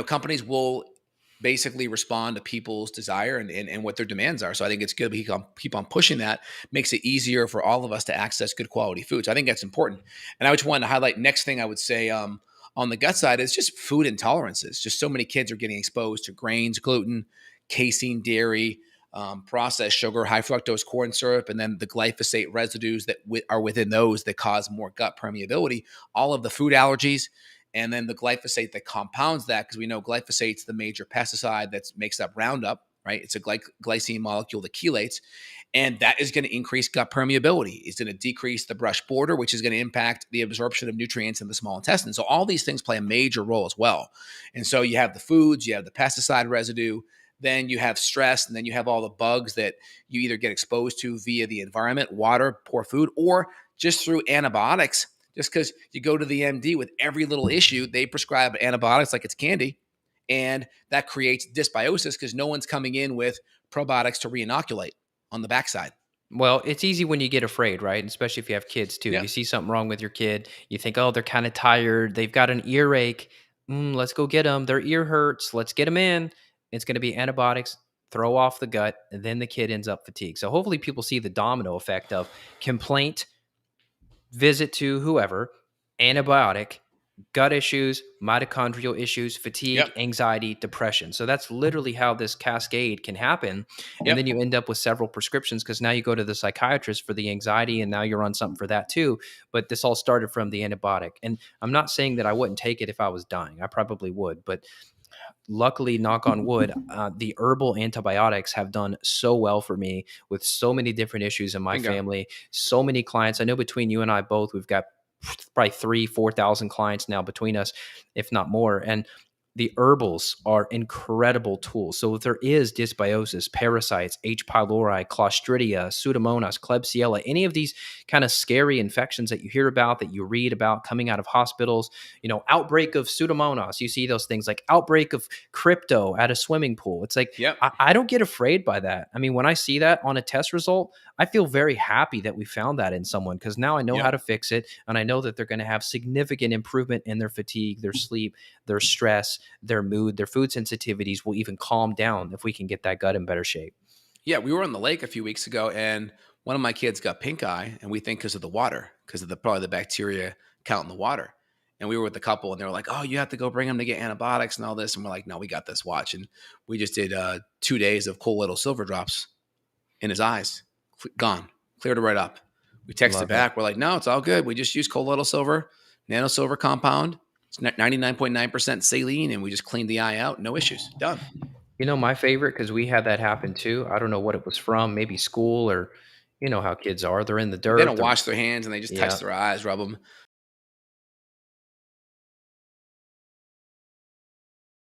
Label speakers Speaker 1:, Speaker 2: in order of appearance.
Speaker 1: companies will basically respond to people's desire and what their demands are. So I think it's good we keep on pushing that. Makes it easier for all of us to access good quality food. So I think that's important. And I just wanted to highlight next thing I would say on the gut side is just food intolerances. Just so many kids are getting exposed to grains, gluten, casein, dairy, processed sugar, high fructose corn syrup, and then the glyphosate residues that are within those that cause more gut permeability, all of the food allergies, and then the glyphosate that compounds that, because we know glyphosate's the major pesticide that makes up Roundup, right? It's a glycine molecule that chelates, and that is going to increase gut permeability. It's going to decrease the brush border, which is going to impact the absorption of nutrients in the small intestine. So all these things play a major role as well. And so you have the foods, you have the pesticide residue, then you have stress, and then you have all the bugs that you either get exposed to via the environment, water, poor food, or just through antibiotics. Just because you go to the MD with every little issue, they prescribe antibiotics like it's candy. And that creates dysbiosis because no one's coming in with probiotics to reinoculate on the backside.
Speaker 2: Well, it's easy when you get afraid, right? Especially if you have kids too.
Speaker 1: Yeah.
Speaker 2: You see something wrong with your kid, you think, oh, they're kind of tired. They've got an earache. Let's go get them. Their ear hurts. Let's get them in. It's going to be antibiotics, throw off the gut, and then the kid ends up fatigued. So hopefully people see the domino effect of complaint, visit to whoever, antibiotic, gut issues, mitochondrial issues, fatigue,
Speaker 1: Yep.
Speaker 2: anxiety, depression. So that's literally how this cascade can happen. And
Speaker 1: Yep.
Speaker 2: then you end up with several prescriptions because now you go to the psychiatrist for the anxiety and now you're on something for that too. But this all started from the antibiotic. And I'm not saying that I wouldn't take it if I was dying. I probably would. But luckily, knock on wood, the herbal antibiotics have done so well for me with so many different issues in my
Speaker 1: Bingo.
Speaker 2: family, so many clients. I know between you and I both, we've got probably 3,000-4,000 clients now between us, if not more. And the herbals are incredible tools. So if there is dysbiosis, parasites, H. pylori, Clostridia, Pseudomonas, Klebsiella, any of these kind of scary infections that you hear about, that you read about coming out of hospitals, outbreak of Pseudomonas, you see those things like outbreak of crypto at a swimming pool. It's like,
Speaker 1: Yep.
Speaker 2: I don't get afraid by that. I mean, when I see that on a test result, I feel very happy that we found that in someone because now I know how
Speaker 1: Yep.
Speaker 2: to fix it. And I know that they're going to have significant improvement in their fatigue, their sleep, their stress, their mood, their food sensitivities will even calm down if we can get that gut in better shape.
Speaker 1: Yeah. We were on the lake a few weeks ago, and one of my kids got pink eye, and we think because of the water, because of probably the bacteria count in the water. And we were with the couple, and they were like, "Oh, you have to go bring him to get antibiotics and all this." And we're like, "No, we got this. Watch." And we just did 2 days of colloidal silver drops in his eyes, gone, cleared it right up. We texted
Speaker 2: Love it.
Speaker 1: back. We're like, "No, it's all good. We just use colloidal silver, nano silver compound. It's 99.9% saline, and we just cleaned the eye out. No issues. Done."
Speaker 2: My favorite, because we had that happen too. I don't know what it was from, maybe school or how kids are. They're in the
Speaker 1: They
Speaker 2: dirt.
Speaker 1: don't wash their hands, and they just touch
Speaker 2: Yeah.
Speaker 1: their eyes, rub them.